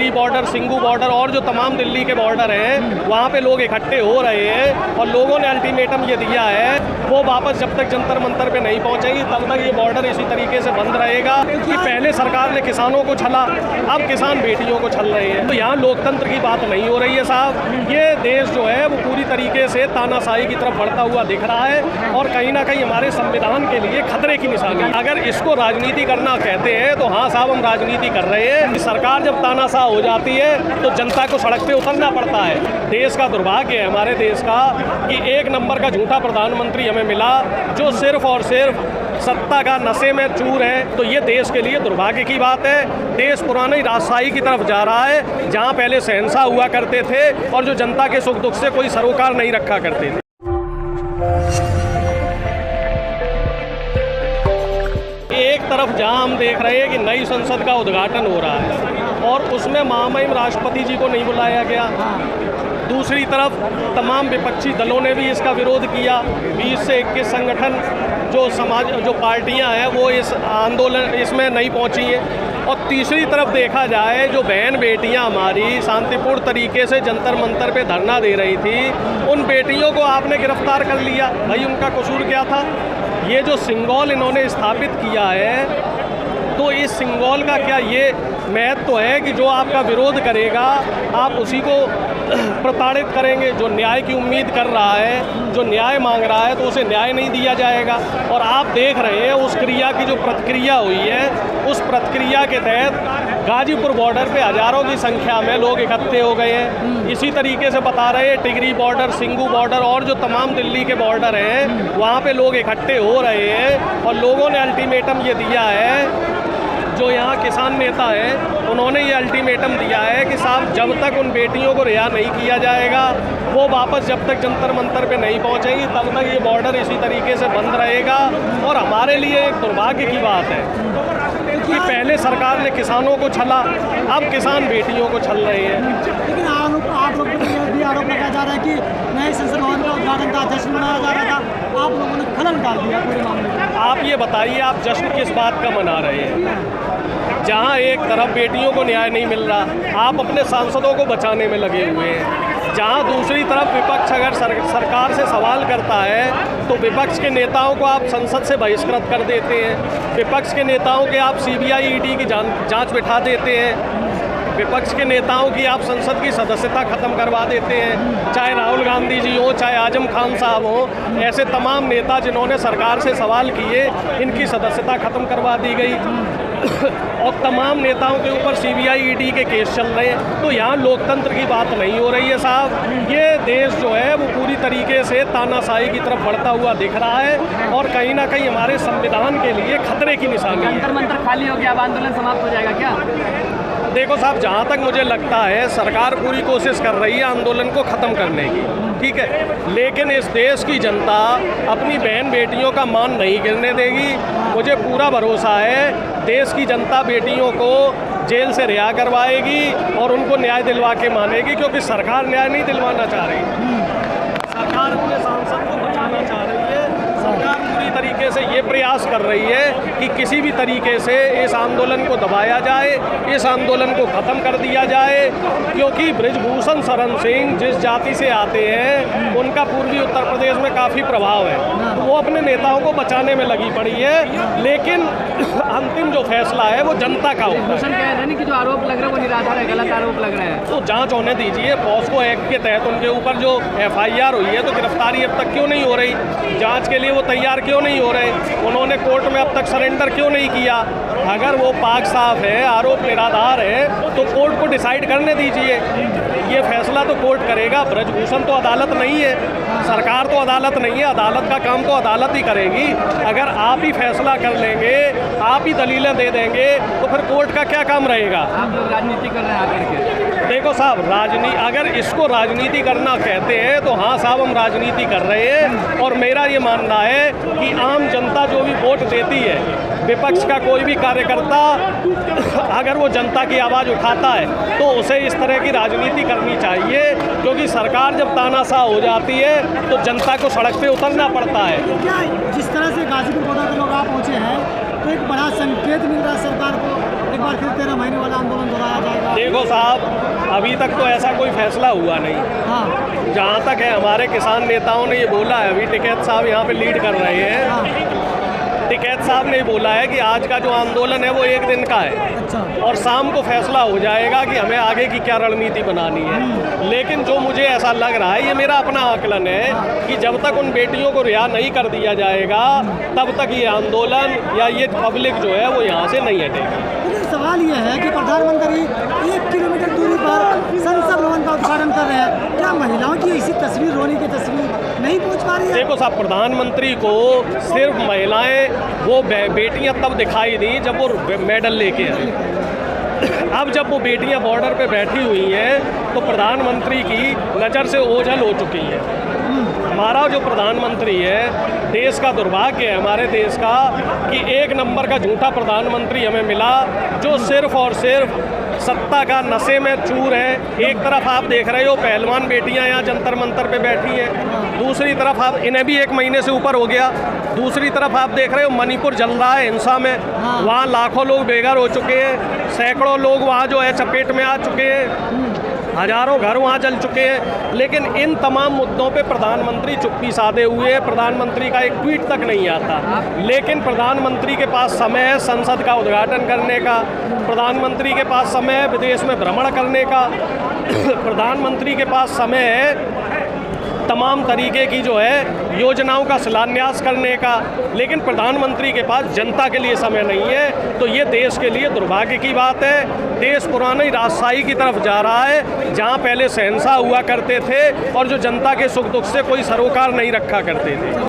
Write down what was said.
Tigray border, Singhu border और जो तमाम दिल्ली के बॉर्डर हैं वहाँ पे लोग इकट्ठे हो रहे हैं और लोगों ने अल्टीमेटम ये दिया है वो वापस जब तक जंतर मंतर पे नहीं पहुँचेगी तब तक ये बॉर्डर इसी तरीके से बंद रहेगा। कि पहले सरकार ने किसानों को छला, अब किसान बेटियों को छल रहे हैं। तो यहाँ लोकतंत्र की बात नहीं हो रही है साहब। ये देश जो है वो पूरी तरीके से तानाशाही की तरफ बढ़ता हुआ दिख रहा है और कहीं ना कहीं हमारे संविधान के लिए खतरे की निशानी। अगर इसको राजनीति करना कहते हैं तो हाँ साहब, हम राजनीति कर रहे हैं। सरकार जब तानाशाह हो जाती है तो जनता को सड़क पे उतरना पड़ता है। देश का दुर्भाग्य है हमारे देश का कि एक नंबर का झूठा प्रधानमंत्री हमें मिला जो सिर्फ और सिर्फ सत्ता का नशे में चूर है। तो ये देश के लिए दुर्भाग्य की बात है। देश पुरानी राजशाही की तरफ जा रहा है जहाँ पहले शहंशाह हुआ करते थे और जो जनता के सुख दुख से कोई सरोकार नहीं रखा करते थे। एक तरफ जहां हम देख रहे हैं कि नई संसद का उद्घाटन हो रहा है और उसमें महामहिम राष्ट्रपति जी को नहीं बुलाया गया, दूसरी तरफ तमाम विपक्षी दलों ने भी इसका विरोध किया। 20 से 21 संगठन जो पार्टियां हैं वो इस आंदोलन इसमें नहीं पहुंची हैं और तीसरी तरफ देखा जाए जो बहन बेटियां हमारी शांतिपूर्ण तरीके से जंतर मंतर पे धरना दे रही थी, उन बेटियों को आपने गिरफ्तार कर लिया। भाई उनका कसूर क्या था? ये जो सिंगल इन्होंने स्थापित किया है तो इस सिंगल का क्या ये महत्व है कि जो आपका विरोध करेगा आप उसी को प्रताड़ित करेंगे। जो न्याय की उम्मीद कर रहा है, जो न्याय मांग रहा है तो उसे न्याय नहीं दिया जाएगा। और आप देख रहे हैं उस क्रिया की जो प्रतिक्रिया हुई है, उस प्रतिक्रिया के तहत गाजीपुर बॉर्डर पे हज़ारों की संख्या में लोग इकट्ठे हो गए हैं। इसी तरीके से बता रहे हैं टिगरी बॉर्डर, सिंगू बॉर्डर और जो तमाम दिल्ली के बॉर्डर हैं वहाँ पे लोग इकट्ठे हो रहे हैं और लोगों ने अल्टीमेटम ये दिया है। जो यहाँ किसान नेता हैं उन्होंने ये अल्टीमेटम दिया है कि साहब जब तक उन बेटियों को रिहा नहीं किया जाएगा, वो वापस जब तक जंतर मंतर पे नहीं पहुँचेंगी तब तक ये बॉर्डर इसी तरीके से बंद रहेगा। और हमारे लिए एक दुर्भाग्य की बात है कि पहले सरकार ने किसानों को छला, अब किसान बेटियों को छल रहे हैं। लेकिन आप लोग भी आरोप लगाया जा रहा है कि नए संसद भवन का उद्घाटन था, जश्न मनाया जा रहा था, आप लोगों ने खलल डाल दिया पूरे मामले में। आप ये बताइए आप जश्न किस बात का मना रहे हैं? जहाँ एक तरफ बेटियों को न्याय नहीं मिल रहा, आप अपने सांसदों को बचाने में लगे हुए हैं। जहाँ दूसरी तरफ विपक्ष अगर सरकार से सवाल करता है तो विपक्ष के नेताओं को आप संसद से बहिष्कृत कर देते हैं, विपक्ष के नेताओं के आप CBI ED की जांच बिठा देते हैं, विपक्ष के नेताओं की आप संसद की सदस्यता ख़त्म करवा देते हैं। चाहे राहुल गांधी जी हो, चाहे आजम खान साहब हो, ऐसे तमाम नेता जिन्होंने सरकार से सवाल किए इनकी सदस्यता ख़त्म करवा दी गई और तमाम नेताओं के ऊपर CBI ED के केस चल रहे हैं। तो यहाँ लोकतंत्र की बात नहीं हो रही है साहब। ये देश जो है वो पूरी तरीके से तानाशाही की तरफ बढ़ता हुआ दिख रहा है और कहीं ना कहीं हमारे संविधान के लिए खतरे की निशानी है। जंतर मंतर खाली हो गया, अब आंदोलन समाप्त हो जाएगा क्या? देखो साहब, जहाँ तक मुझे लगता है सरकार पूरी कोशिश कर रही है आंदोलन को ख़त्म करने की, ठीक है, लेकिन इस देश की जनता अपनी बहन बेटियों का मान नहीं गिरने देगी। मुझे पूरा भरोसा है देश की जनता बेटियों को जेल से रिहा करवाएगी और उनको न्याय दिलवा के मानेगी, क्योंकि सरकार न्याय नहीं दिलवाना चाह रही। सरकार अपने सांसद को बचाना चाह रही है। सरकार पूरी तरीके से ये प्रयास कर रही है कि किसी भी तरीके से इस आंदोलन को दबाया जाए, इस आंदोलन को ख़त्म कर दिया जाए, क्योंकि बृजभूषण शरण सिंह जिस जाति से आते हैं उनका पूर्वी उत्तर प्रदेश में काफ़ी प्रभाव है, तो वो अपने नेताओं को बचाने में लगी पड़ी है। लेकिन अंतिम जो फैसला है वो जनता का होगा। भूषण कह रहे हैं कि जो आरोप लग रहा है वो निराधार है, गलत आरोप लग रहे हैं। तो जांच होने दीजिए। पॉस्को एक्ट के तहत उनके ऊपर जो FIR हुई है तो गिरफ्तारी अब तक क्यों नहीं हो रही? जांच के लिए वो तैयार क्यों नहीं हो रहे? उन्होंने कोर्ट में अब तक सरेंडर क्यों नहीं किया? अगर वो पाक साफ है, आरोप निराधार है, तो कोर्ट को डिसाइड करने दीजिए। ये फैसला तो कोर्ट करेगा। ब्रजभूषण तो अदालत नहीं है, सरकार तो अदालत नहीं है। अदालत का काम तो अदालत ही करेगी। अगर आप ही फैसला कर लेंगे, आप ही दलीलें दे देंगे, तो फिर कोर्ट का क्या काम रहेगा? आप लोग राजनीति कर रहे हैं आकर के। देखो साहब, अगर इसको राजनीति करना कहते हैं तो हाँ साहब, हम राजनीति कर रहे हैं। और मेरा ये मानना है कि आम जनता जो भी वोट देती है, विपक्ष का कोई भी कार्यकर्ता अगर वो जनता की आवाज़ उठाता है तो उसे इस तरह की राजनीति करनी चाहिए, क्योंकि सरकार जब तानाशाह हो जाती है तो जनता को सड़क पे उतरना पड़ता है। क्या जिस तरह से गाजीपुर बॉर्डर के लोग आप पहुँचे हैं तो एक बड़ा संकेत मिल रहा है सरकार को, एक बार फिर 13 महीने वाला आंदोलन दोहराया जाएगा? देखो साहब, अभी तक तो ऐसा कोई फैसला हुआ नहीं। हाँ जहाँ तक है हमारे किसान नेताओं ने ये बोला है, अभी टिकैत साहब यहाँ पे लीड कर रहे हैं। हाँ टिकैत साहब ने बोला है कि आज का जो आंदोलन है वो 1 दिन का है अच्छा और शाम को फैसला हो जाएगा कि हमें आगे की क्या रणनीति बनानी है। लेकिन जो मुझे ऐसा लग रहा है, ये मेरा अपना आकलन है कि जब तक उन बेटियों को रिहा नहीं कर दिया जाएगा तब तक ये आंदोलन या ये पब्लिक जो है वो यहाँ से नहीं हटेगी। लेकिन सवाल ये है कि प्रधानमंत्री 1 किलोमीटर दूरी पर संसद भवन का उद्घाटन कर रहे हैं, क्या महिलाओं की ऐसी तस्वीर, रोने की तस्वीर नहीं पहुंच पा रही है? देखो साहब, प्रधानमंत्री को सिर्फ महिलाएं वो बेटियां तब दिखाई दी जब वो मेडल लेके आई। अब जब वो बेटियां बॉर्डर पे बैठी हुई हैं तो प्रधानमंत्री की नज़र से ओझल हो चुकी है। हमारा जो प्रधानमंत्री है, देश का दुर्भाग्य है हमारे देश का कि 1 नंबर का झूठा प्रधानमंत्री हमें मिला जो सिर्फ और सिर्फ सत्ता का नशे में चूर है। एक तरफ आप देख रहे हो पहलवान बेटियां यहाँ जंतर मंतर पे बैठी हैं, दूसरी तरफ आप, इन्हें भी 1 महीने से ऊपर हो गया, दूसरी तरफ आप देख रहे हो मणिपुर जल रहा है हिंसा में, वहाँ लाखों लोग बेघर हो चुके हैं, सैकड़ों लोग वहाँ जो है चपेट में आ चुके हैं, हजारों घर वहाँ जल चुके हैं। लेकिन इन तमाम मुद्दों पे प्रधानमंत्री चुप्पी साधे हुए हैं। प्रधानमंत्री का एक ट्वीट तक नहीं आता। लेकिन प्रधानमंत्री के पास समय है संसद का उद्घाटन करने का, प्रधानमंत्री के पास समय है विदेश में भ्रमण करने का, प्रधानमंत्री के पास समय है तमाम तरीके की जो है योजनाओं का शिलान्यास करने का। लेकिन प्रधानमंत्री के पास जनता के लिए समय नहीं है। तो ये देश के लिए दुर्भाग्य की बात है। देश पुरानी राजशाही की तरफ जा रहा है जहाँ पहले शहंशाह हुआ करते थे और जो जनता के सुख दुख से कोई सरोकार नहीं रखा करते थे।